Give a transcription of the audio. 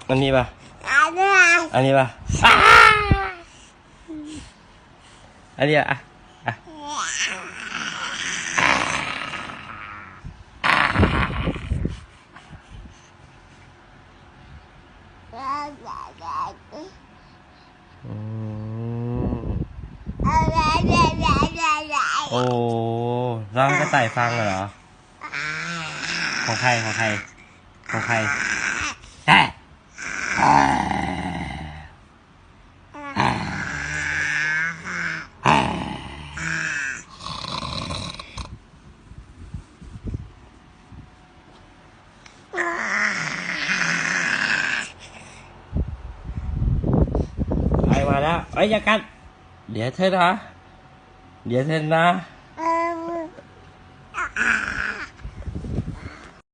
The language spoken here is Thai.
อันนี้ป่ะอันนี้ป่ะอันนี้อ่ะโอ้ร้องให้กระต่ายฟังเหรอของใครของใครของใครใครมาแล้วเอ้ยอย่ากัดเดี๋ยวเธอนะเดี๋ยวเธอนะ